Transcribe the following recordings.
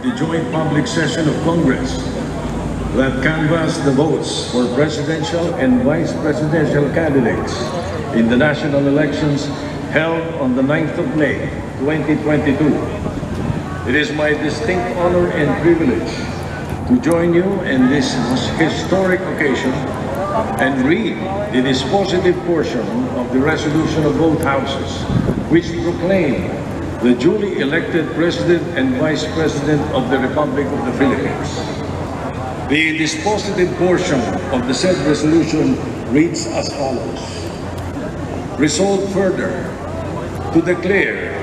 the joint public session of Congress that canvassed the votes for presidential and vice presidential candidates in the national elections held on the 9th of May, 2022. It is my distinct honor and privilege to join you in this historic occasion and read the dispositive portion of the resolution of both houses, which proclaim the duly elected President and Vice President of the Republic of the Philippines. The dispositive portion of the said resolution reads as follows. Resolved further to declare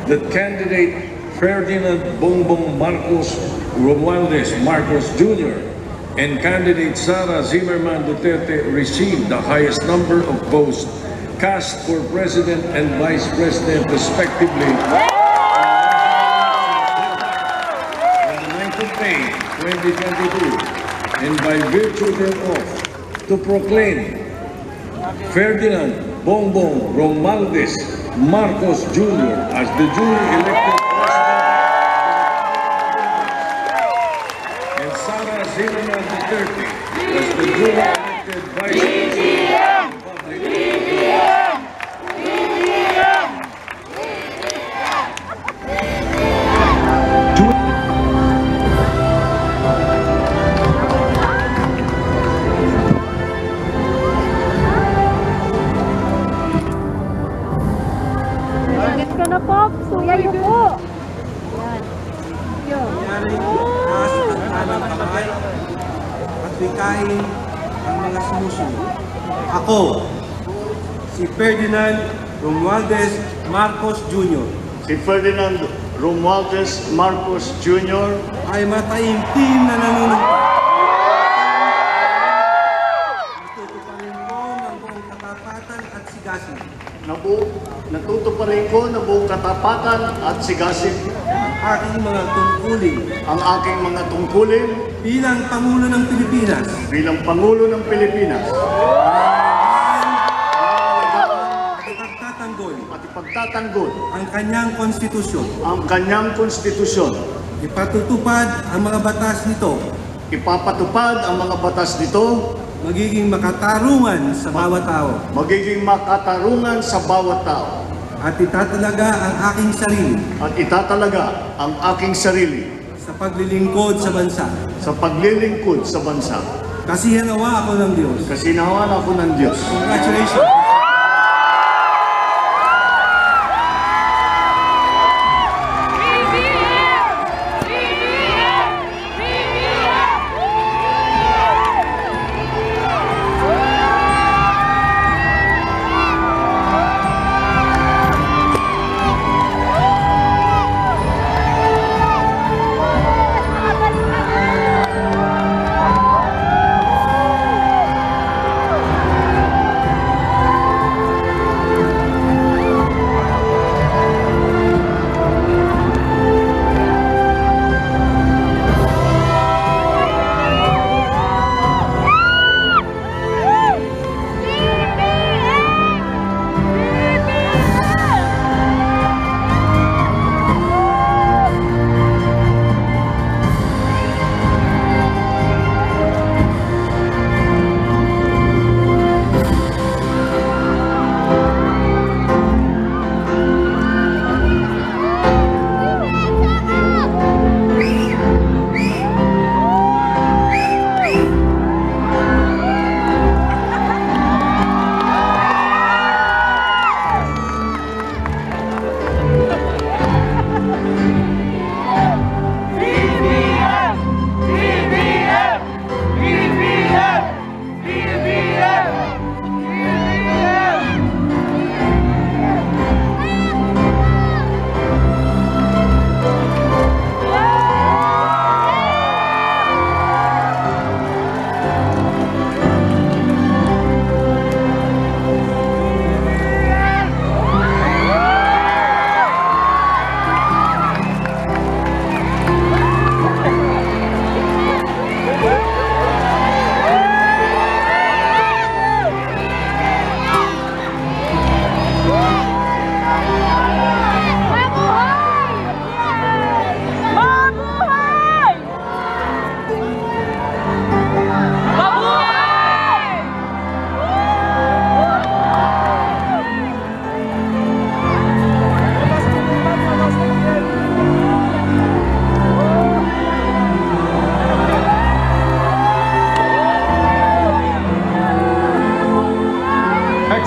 that candidate Ferdinand Bong Bong Romualdez Marcos Jr. and candidate Sara Zimmerman Duterte received the highest number of votes cast for President and Vice President respectively on the 9th of May, 2022, and by virtue thereof to proclaim Ferdinand Bong Bong Romualdez Marcos Jr. as the duly elected President and Sara Zimmerman Duterte as the duly elected Vice President of the Republic. Sungay po. At wikain ang mga sumusunod. Ako, si Ferdinand Romualdez Marcos Jr. Si Ferdinand Romualdez Marcos Jr. ay mataimtim na nanunumpa. Natutuparin ko ng buong katapatan at sigasig. Natutuparin ko ng buong katapatan at sigasig Ang aking mga tungkulin ang aking mga tungkulin bilang Pangulo ng Pilipinas. bilang Pangulo ng Pilipinas. At ipagtatanggol Ang kanyang konstitusyon. ang kanyang konstitusyon. Ipatutupad ang mga batas nito. Ipapatupad ang mga batas nito. Magiging makatarungan sa bawat tao. Magiging makatarungan sa bawat tao. At itatalaga ang aking sarili At itatalaga ang aking sarili sa paglilingkod sa bansa. sa paglilingkod sa bansa. Kasi hanawa ako ng Diyos. Kasinawan ako ng Diyos. Congratulations!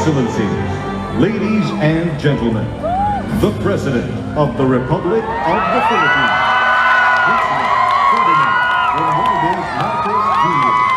Excellencies, ladies and gentlemen, the President of the Republic of the Philippines, President Ferdinand Romualdez Marcos Jr.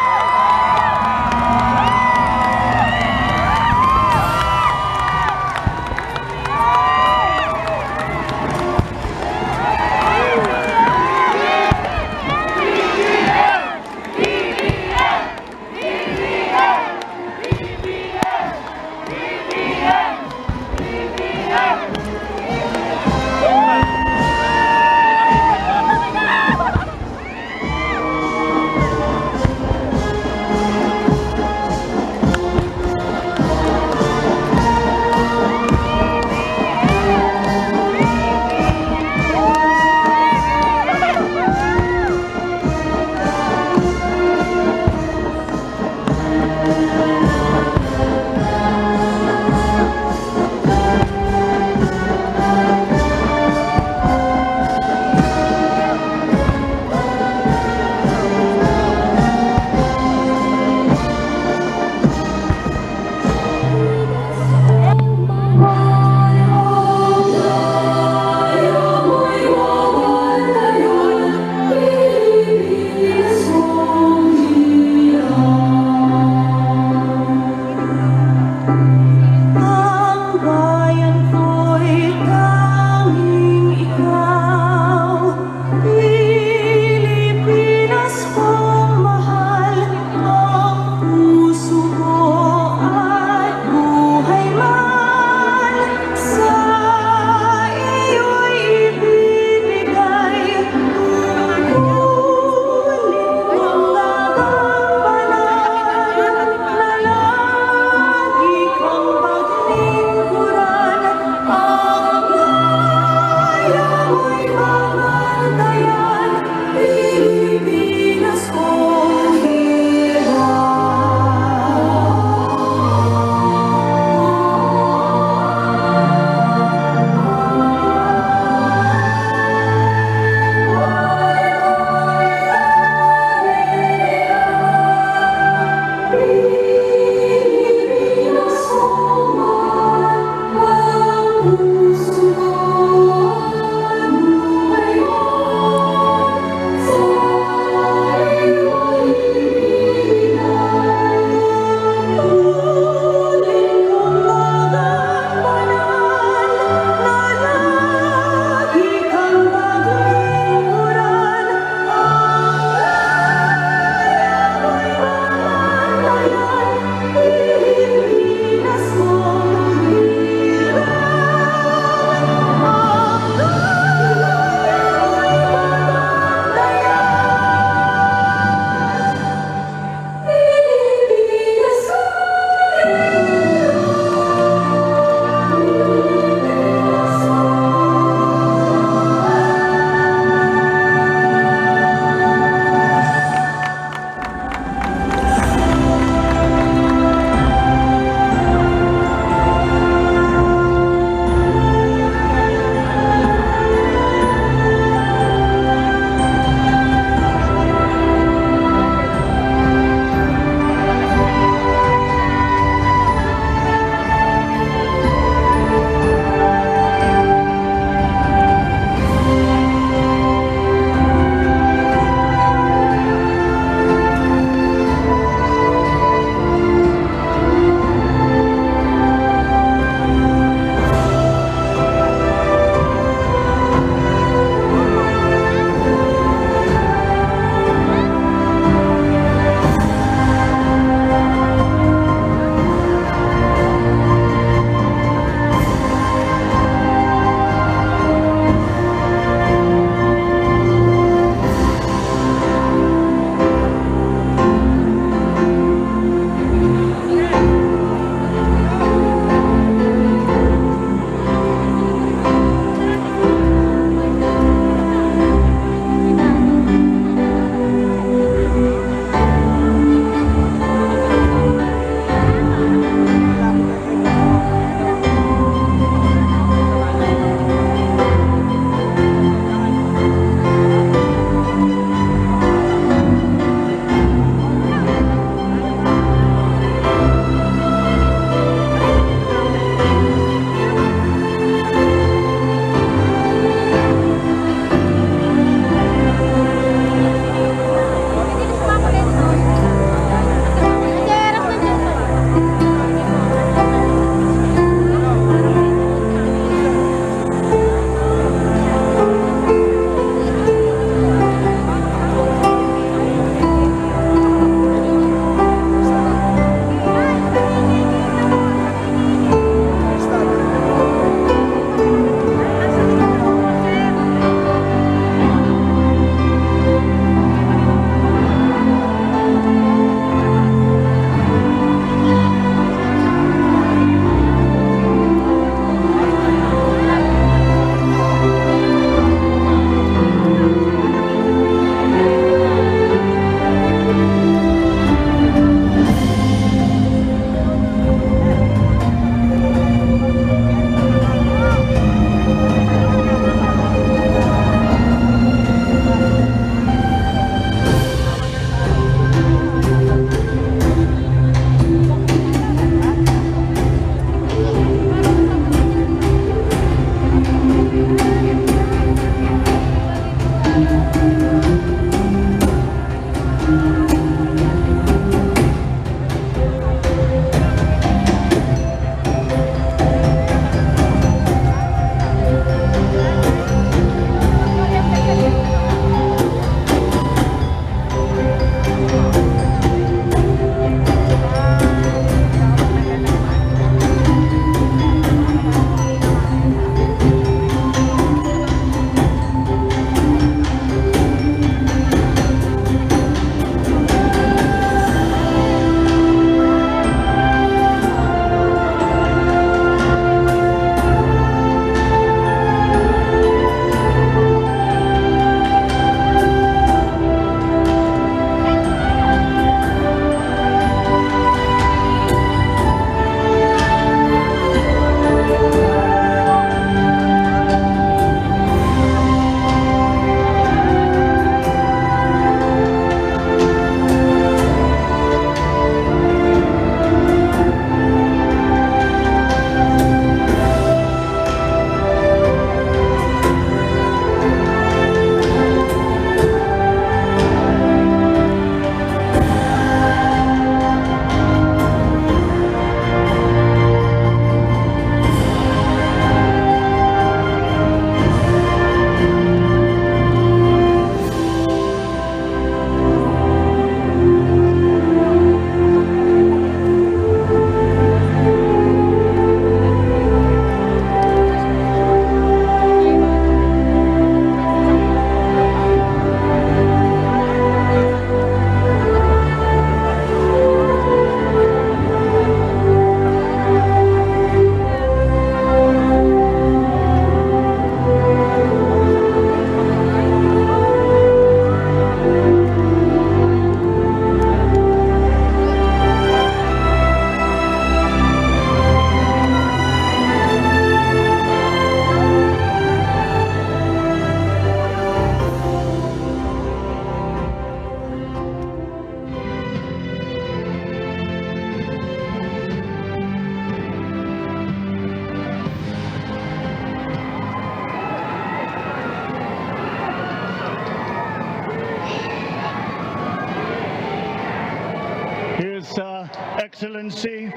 His Excellency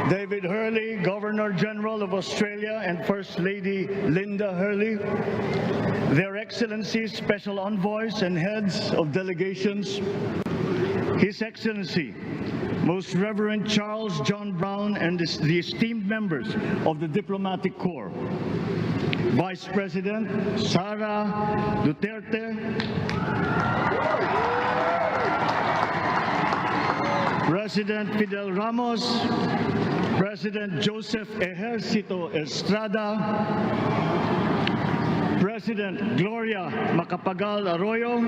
David Hurley, Governor General of Australia, and First Lady Linda Hurley, Their Excellencies, Special Envoys, and Heads of Delegations, His Excellency Most Reverend Charles John Brown, and the esteemed members of the Diplomatic Corps, Vice President Sara Duterte, President Fidel Ramos, President Joseph Ejercito Estrada, President Gloria Macapagal Arroyo,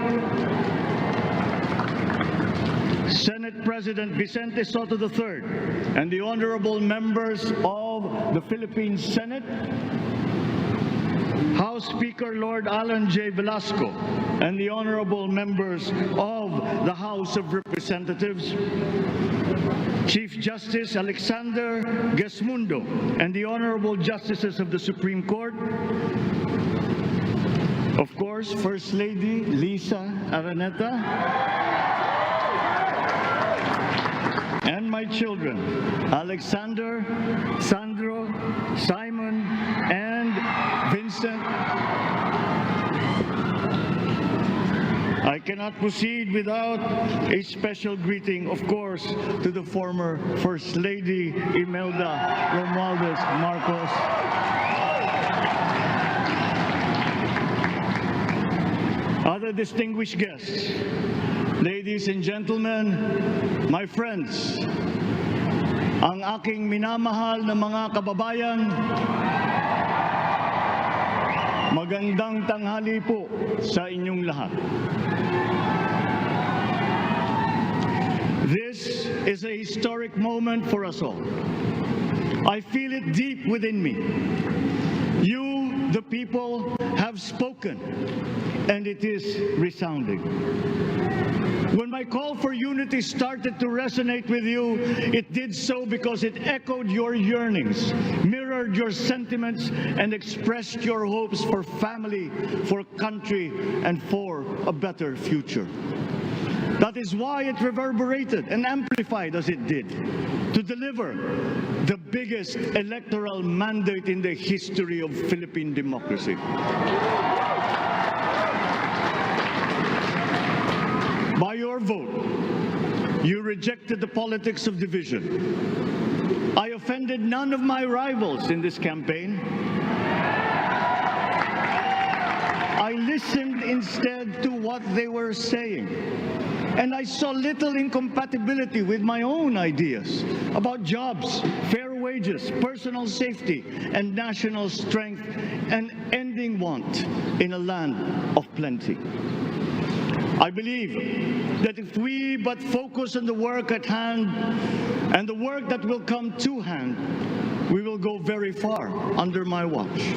Senate President Vicente Soto III, and the honorable members of the Philippine Senate, House Speaker Lord Alan J. Velasco, and the honorable members of the House of Representatives, Chief Justice Alexander Gesmundo, and the honorable justices of the Supreme Court, of course, First Lady Lisa Araneta, and my children, Alexander, Sandro, Simon, and Vincent. I cannot proceed without a special greeting, of course, to the former First Lady Imelda Romualdez Marcos. Other distinguished guests, ladies and gentlemen, my friends, ang aking minamahal na mga kababayan, magandang tanghali po sa inyong lahat. This is a historic moment for us all. I feel it deep within me. You, the people, have spoken, and it is resounding. When my call for unity started to resonate with you, it did so because it echoed your yearnings, mirrored your sentiments, and expressed your hopes for family, for country, and for a better future. That is why it reverberated and amplified as it did, to deliver the biggest electoral mandate in the history of Philippine democracy. By your vote, you rejected the politics of division. I offended none of my rivals in this campaign. I listened instead to what they were saying. And I saw little incompatibility with my own ideas about jobs, fair wages, personal safety, and national strength, and ending want in a land of plenty. I believe that if we but focus on the work at hand and the work that will come to hand, we will go very far under my watch.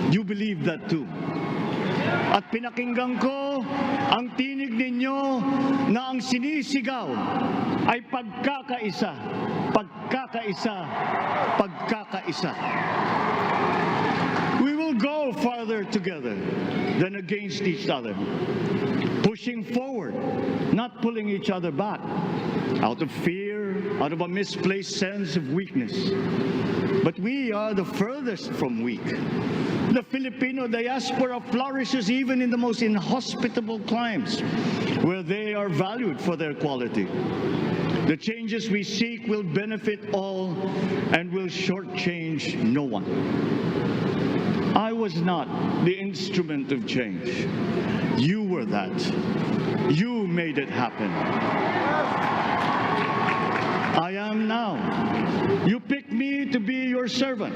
You believe that too. At pinakinggan ko ang tinig ninyo na ang sinisigaw ay pagkakaisa, pagkakaisa, pagkakaisa. We will go farther together than against each other, pushing forward, not pulling each other back, out of fear, out of a misplaced sense of weakness. But we are the furthest from weak. The Filipino diaspora flourishes even in the most inhospitable climes, where they are valued for their quality. The changes we seek will benefit all and will shortchange no one. I was not the instrument of change. You were that. You made it happen. I am now. You picked me to be your servant,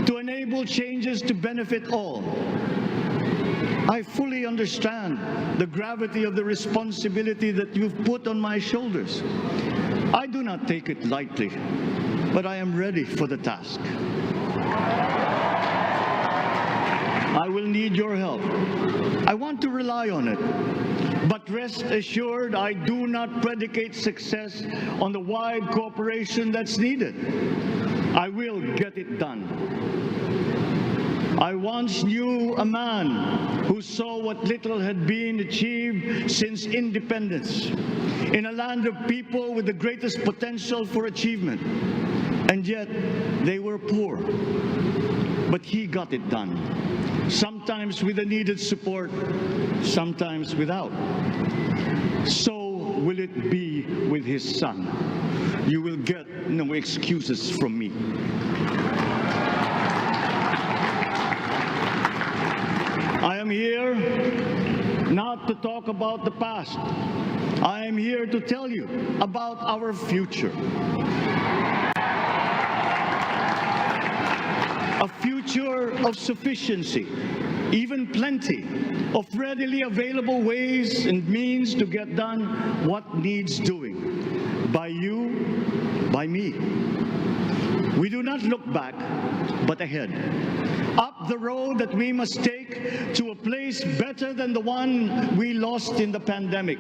to enable changes to benefit all. I fully understand the gravity of the responsibility that you've put on my shoulders. I do not take it lightly, but I am ready for the task. I will need your help. I want to rely on it. But rest assured, I do not predicate success on the wide cooperation that's needed. I will get it done. I once knew a man who saw what little had been achieved since independence in a land of people with the greatest potential for achievement, and yet they were poor. But he got it done, sometimes with the needed support, sometimes without. So will it be with his son. You will get no excuses from me. I am here not to talk about the past. I am here to tell you about our future. A future of sufficiency, even plenty, of readily available ways and means to get done what needs doing. By you, by me. We do not look back, but ahead. Up the road that we must take to a place better than the one we lost in the pandemic.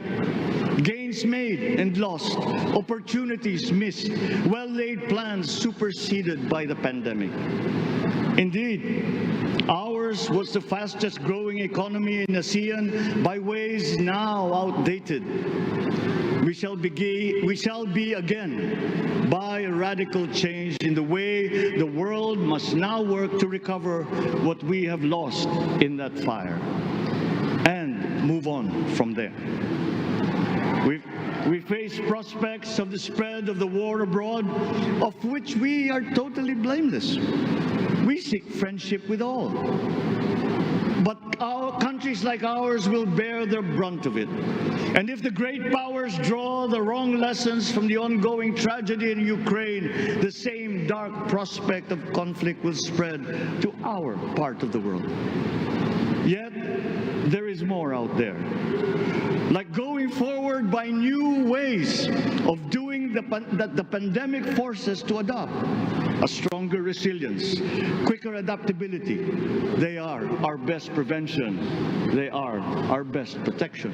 Gains made and lost, opportunities missed, well-laid plans superseded by the pandemic. Indeed, ours was the fastest growing economy in ASEAN by ways now outdated. We shall be again by a radical change in the way the world must now work to recover what we have lost in that fire and move on from there. We face prospects of the spread of the war abroad, of which we are totally blameless. We seek friendship with all. But our countries like ours will bear the brunt of it. And if the great powers draw the wrong lessons from the ongoing tragedy in Ukraine, the same dark prospect of conflict will spread to our part of the world. Yet, there is more out there. Like going forward by new ways of doing that the pandemic forces to adopt. A stronger resilience, quicker adaptability. They are our best prevention. They are our best protection.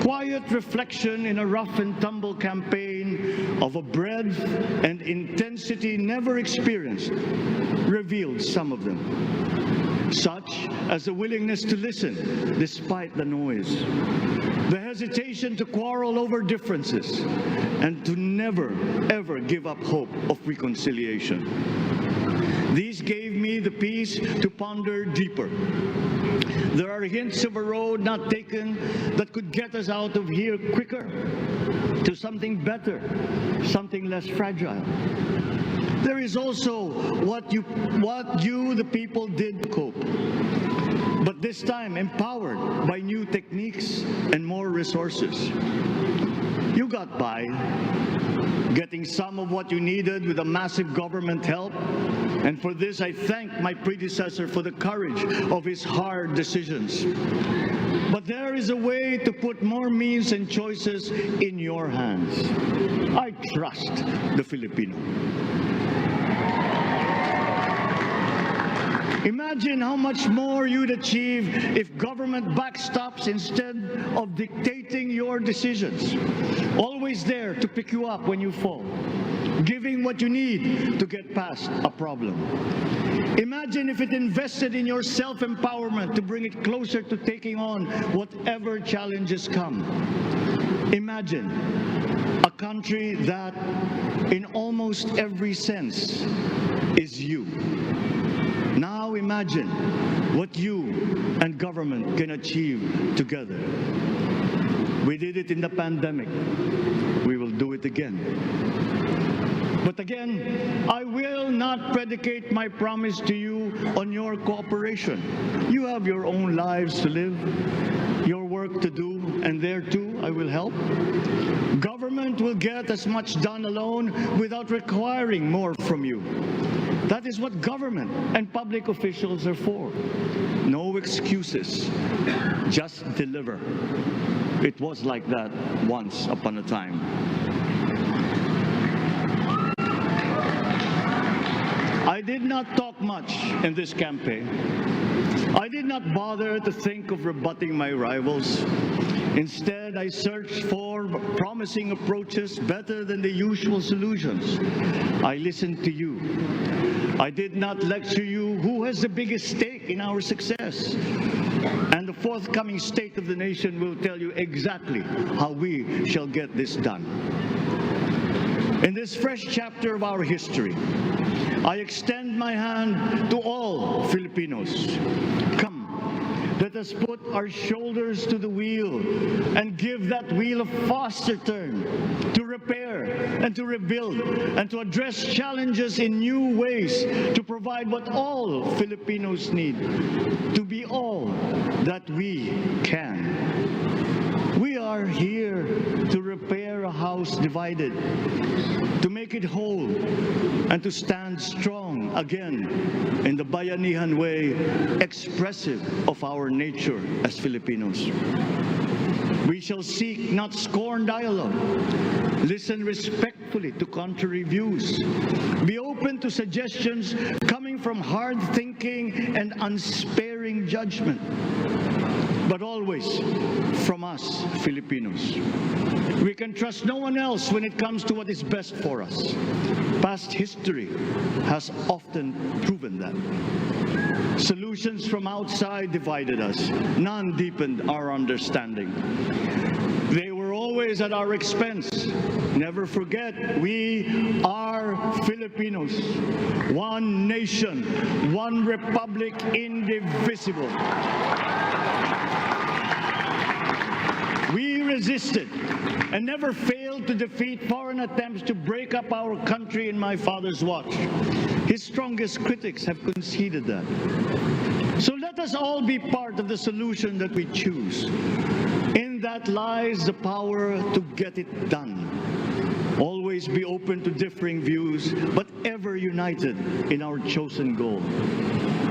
Quiet reflection in a rough and tumble campaign of a breadth and intensity never experienced revealed some of them, such as the willingness to listen despite the noise, the hesitation to quarrel over differences, and to never, ever give up hope of reconciliation. These gave me the peace to ponder deeper. There are hints of a road not taken that could get us out of here quicker to something better, something less fragile. There is also what you, the people, did to cope. But this time empowered by new techniques and more resources. You got by, getting some of what you needed with a massive government help. And for this, I thank my predecessor for the courage of his hard decisions. But there is a way to put more means and choices in your hands. I trust the Filipino. Imagine how much more you'd achieve if government backstops instead of dictating your decisions. Always there to pick you up when you fall, giving what you need to get past a problem. Imagine if it invested in your self-empowerment to bring it closer to taking on whatever challenges come. Imagine a country that, in almost every sense, is you. Now imagine what you and government can achieve together. We did it in the pandemic. We will do it again. But again, I will not predicate my promise to you on your cooperation. You have your own lives to live, your work to do, and there too I will help. Government will get as much done alone without requiring more from you. That is what government and public officials are for. No excuses, just deliver. It was like that once upon a time. I did not talk much in this campaign. I did not bother to think of rebutting my rivals. Instead, I searched for promising approaches better than the usual solutions. I listened to you. I did not lecture you who has the biggest stake in our success. And the forthcoming State of the Nation will tell you exactly how we shall get this done. In this fresh chapter of our history, I extend my hand to all Filipinos. Come, let us put our shoulders to the wheel and give that wheel a faster turn to repair and to rebuild and to address challenges in new ways, to provide what all Filipinos need, to be all that we can. We are here to repair a house divided, to make it whole, and to stand strong again in the bayanihan way, expressive of our nature as Filipinos. We shall seek, not scorn, dialogue. Listen respectfully to contrary views. Be open to suggestions coming from hard thinking and unsparing judgment. But always from us, Filipinos. We can trust no one else when it comes to what is best for us. Past history has often proven that. Solutions from outside divided us. None deepened our understanding. They were always at our expense. Never forget, we are Filipinos. One nation, one republic, indivisible. We resisted and never failed to defeat foreign attempts to break up our country in my father's watch. His strongest critics have conceded that. So let us all be part of the solution that we choose. In that lies the power to get it done. Always be open to differing views, but ever united in our chosen goal.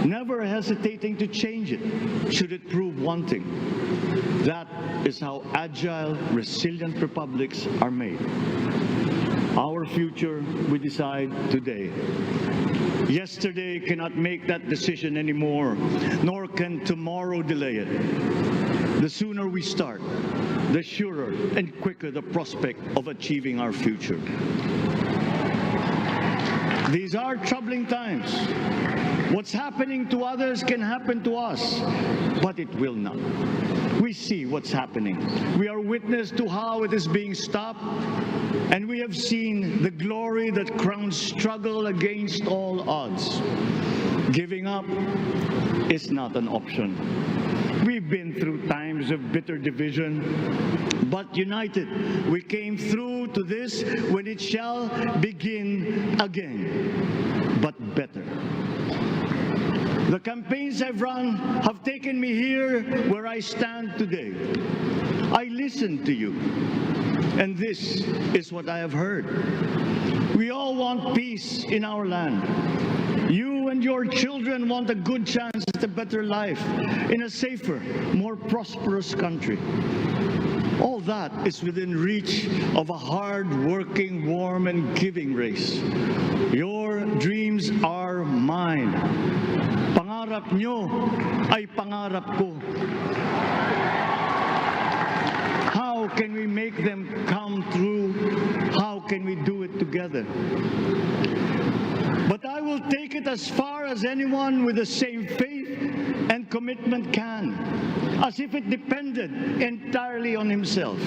Never hesitating to change it, should it prove wanting. That is how agile, resilient republics are made. Our future we decide today. Yesterday cannot make that decision anymore, nor can tomorrow delay it. The sooner we start, the surer and quicker the prospect of achieving our future. These are troubling times. What's happening to others can happen to us, but it will not. We see what's happening. We are witness to how it is being stopped, and we have seen the glory that crowns struggle against all odds. Giving up is not an option. We've been through times of bitter division, but united, we came through to this when it shall begin again, but better. The campaigns I've run have taken me here where I stand today. I listened to you, and this is what I have heard. We all want peace in our land. You and your children want a good chance at a better life in a safer, more prosperous country. All that is within reach of a hard-working, warm, and giving race. Your dreams are mine. Pangarap nyo ay pangarap ko. How can we make them come true? How can we do it together? But I will take it as far as anyone with the same faith and commitment can, as if it depended entirely on himself.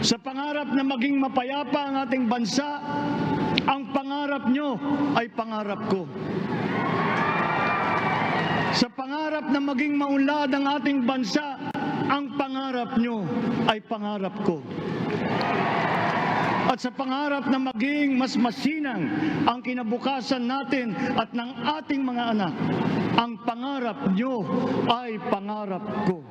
Sa pangarap na maging mapayapa ang ating bansa, ang pangarap nyo ay pangarap ko. Sa pangarap na maging maunlad ang ating bansa, ang pangarap nyo ay pangarap ko. At sa pangarap na maging mas masinang ang kinabukasan natin at ng ating mga anak, ang pangarap nyo ay pangarap ko.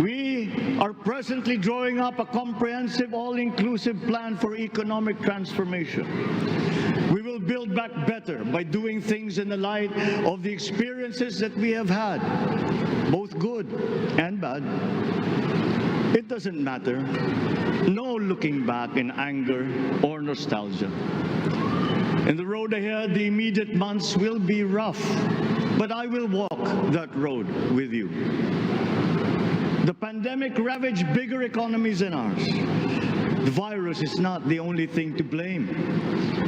We are presently drawing up a comprehensive, all-inclusive plan for economic transformation. We will build back better by doing things in the light of the experiences that we have had, both good and bad. It doesn't matter. No looking back in anger or nostalgia. In the road ahead, the immediate months will be rough. but I will walk that road with you. The pandemic ravaged bigger economies than ours. The virus is not the only thing to blame.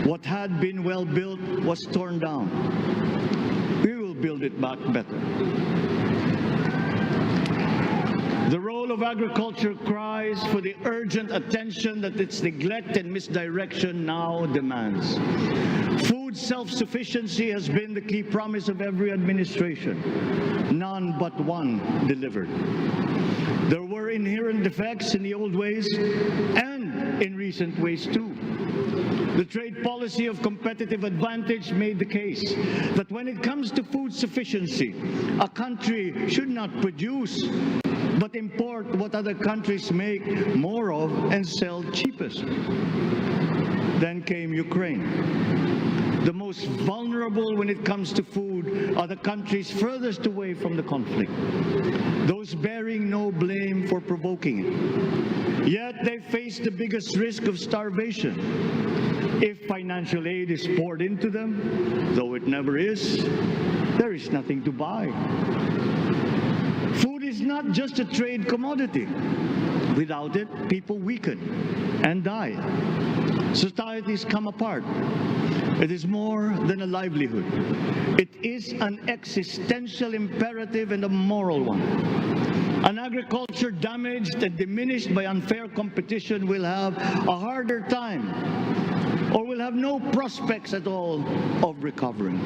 What had been well built was torn down. We will build it back better. The role of agriculture cries for the urgent attention that its neglect and misdirection now demands. Food self-sufficiency has been the key promise of every administration. None but one delivered. There were inherent defects in the old ways and in recent ways too. The trade policy of competitive advantage made the case that when it comes to food sufficiency, a country should not produce but import what other countries make more of and sell cheapest. Then came Ukraine. The most vulnerable when it comes to food are the countries furthest away from the conflict, those bearing no blame for provoking it. Yet they face the biggest risk of starvation. If financial aid is poured into them, though it never is, there is nothing to buy. Food is not just a trade commodity. Without it, people weaken and die. Societies come apart. It is more than a livelihood. It is an existential imperative and a moral one. An agriculture damaged and diminished by unfair competition will have a harder time or will have no prospects at all of recovering.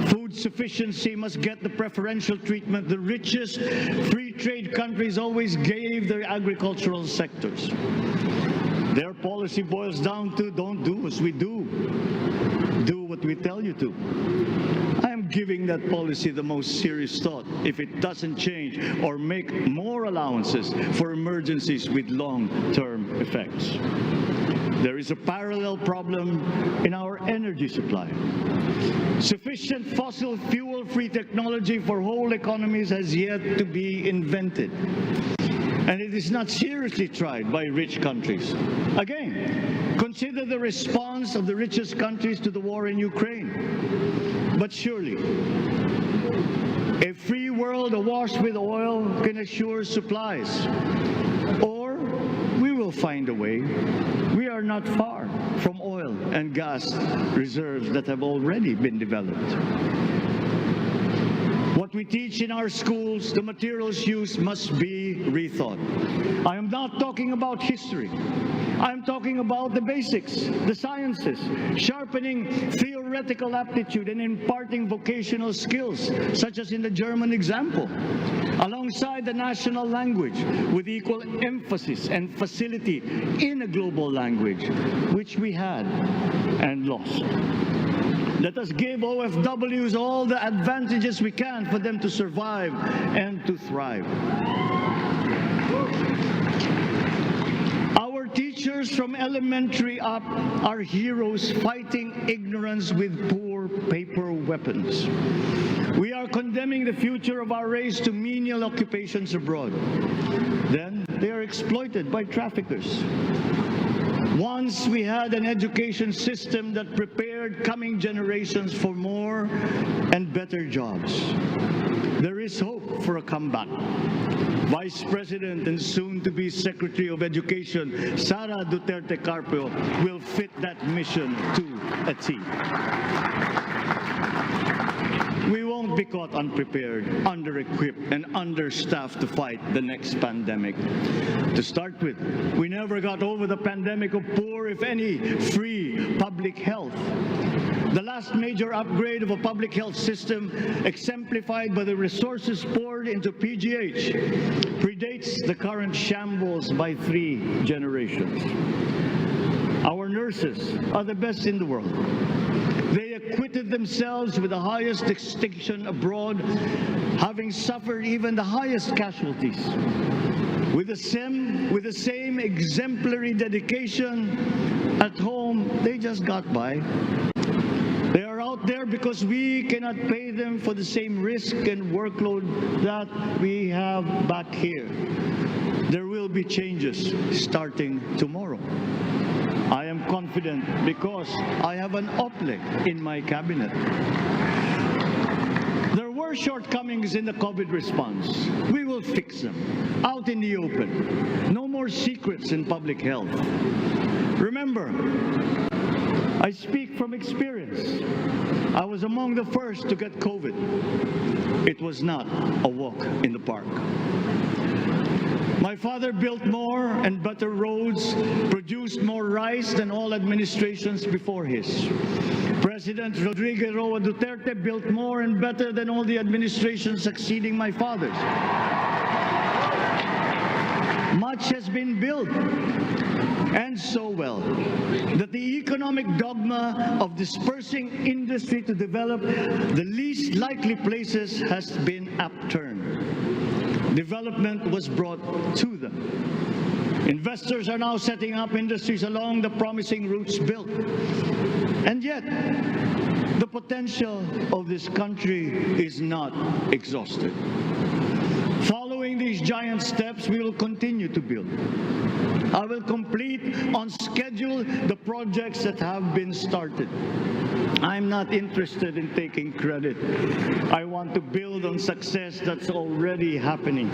Food sufficiency must get the preferential treatment the richest free trade countries always gave their agricultural sectors. Their policy boils down to don't do as we do. Do what we tell you to. I am giving that policy the most serious thought if it doesn't change or make more allowances for emergencies with long-term effects. There is a parallel problem in our energy supply. Sufficient fossil fuel-free technology for whole economies has yet to be invented. And it is not seriously tried by rich countries. Again, consider the response of the richest countries to the war in Ukraine. But surely, a free world awash with oil can assure supplies. Or we will find a way. We are not far from oil and gas reserves that have already been developed. What we teach in our schools, the materials used must be rethought. I am not talking about history. I am talking about the basics, the sciences, sharpening theoretical aptitude and imparting vocational skills, such as in the German example, alongside the national language with equal emphasis and facility in a global language, which we had and lost. Let us give OFWs all the advantages we can for them to survive and to thrive. Our teachers from elementary up are heroes fighting ignorance with poor paper weapons. We are condemning the future of our race to menial occupations abroad. Then they are exploited by traffickers. Once we had an education system that prepared coming generations for more and better jobs. There is hope for a comeback. Vice President and soon-to-be Secretary of Education, Sara Duterte Carpio, will fit that mission to a T. We won't be caught unprepared, under-equipped, and understaffed to fight the next pandemic. To start with, we never got over the pandemic of poor, if any, free public health. The last major upgrade of a public health system, exemplified by the resources poured into PGH, predates the current shambles by 3 generations. Our nurses are the best in the world. They acquitted themselves with the highest distinction abroad, having suffered even the highest casualties. With the same exemplary dedication at home, they just got by. They are out there because we cannot pay them for the same risk and workload that we have back here. There will be changes starting tomorrow. I am confident because I have an OPLE in my cabinet. were shortcomings in the COVID response. We will fix them out in the open. No more secrets in public health. Remember, I speak from experience. I was among the first to get COVID. It was not a walk in the park. My father built more and better roads, produced more rice than all administrations before his. President Rodrigo Roa Duterte built more and better than all the administrations succeeding my father's. Much has been built, and so well, that the economic dogma of dispersing industry to develop the least likely places has been upturned. Development was brought to them. Investors are now setting up industries along the promising routes built. And yet, the potential of this country is not exhausted. Following these giant steps, we will continue to build. I will complete on schedule the projects that have been started. I'm not interested in taking credit. I want to build on success that's already happening.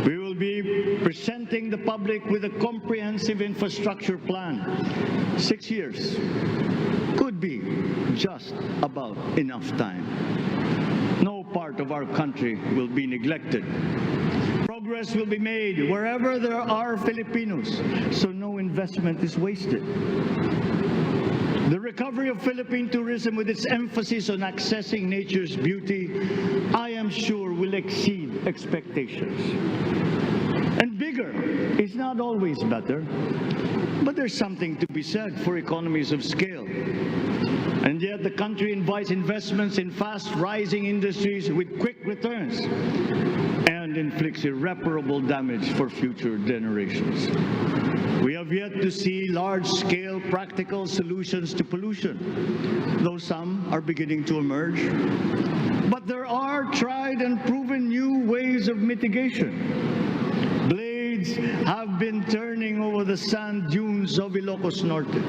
We will be presenting the public with a comprehensive infrastructure plan. 6 years could be just about enough time. No part of our country will be neglected. Progress will be made wherever there are Filipinos, so no investment is wasted. The recovery of Philippine tourism, with its emphasis on accessing nature's beauty, I am sure will exceed expectations. And bigger is not always better, but there's something to be said for economies of scale. And yet the country invites investments in fast-rising industries with quick returns and inflicts irreparable damage for future generations. We have yet to see large-scale practical solutions to pollution, though some are beginning to emerge. But there are tried and proven new ways of mitigation. Blades have been turning over the sand dunes of Ilocos Norte,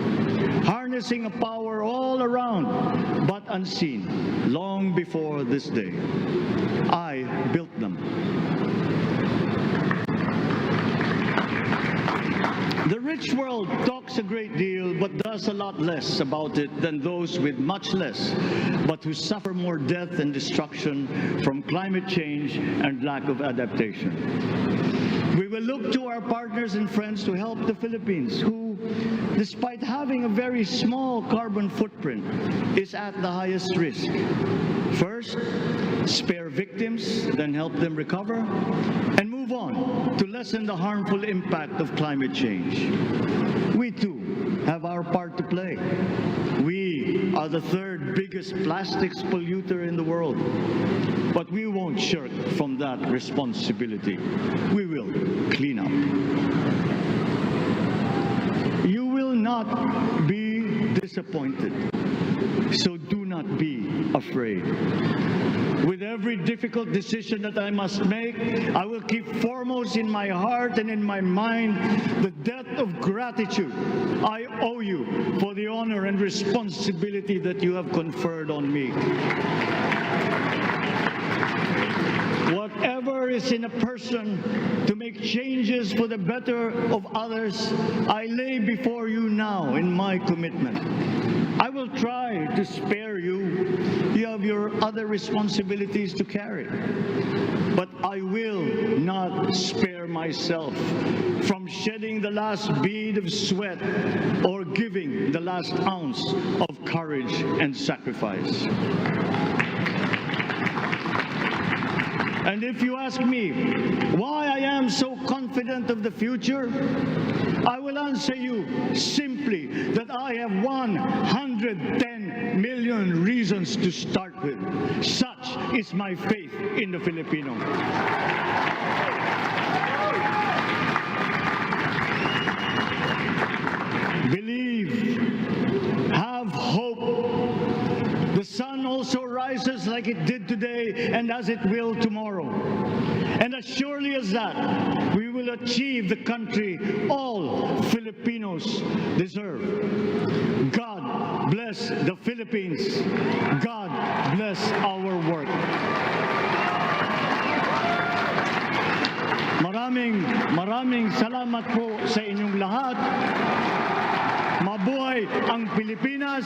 harnessing a power all around but unseen long before this day. I built them. The rich world talks a great deal but does a lot less about it than those with much less, but who suffer more death and destruction from climate change and lack of adaptation. We will look to our partners and friends to help the Philippines, who, despite having a very small carbon footprint, is at the highest risk. First, spare victims, then help them recover, and move on to lessen the harmful impact of climate change. We too have our part to play. We are the third biggest plastics polluter in the world, but we won't shirk from that responsibility. We will clean up. You will not be disappointed, so do not be afraid. With every difficult decision that I must make, I will keep foremost in my heart and in my mind the debt of gratitude I owe you for the honor and responsibility that you have conferred on me. Whatever is in a person to make changes for the better of others, I lay before you now in my commitment. I will try to spare you. You have your other responsibilities to carry. But I will not spare myself from shedding the last bead of sweat or giving the last ounce of courage and sacrifice. And if you ask me why I am so confident of the future, I will answer you simply that I have 110 million reasons to start with. Such is my faith in the Filipino. Believe, have hope. The sun also rises like it did today and as it will tomorrow. And as surely as that, we will achieve the country all Filipinos deserve. God bless the Philippines. God bless our work. Maraming salamat po sa inyong lahat. Mabuhay ang Pilipinas.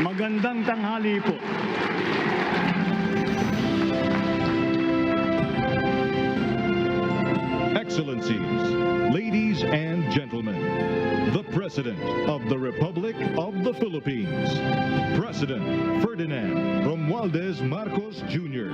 Magandang tanghali po. Excellencies, ladies and gentlemen, the President of the Republic of the Philippines, President Ferdinand Romualdez Marcos Jr.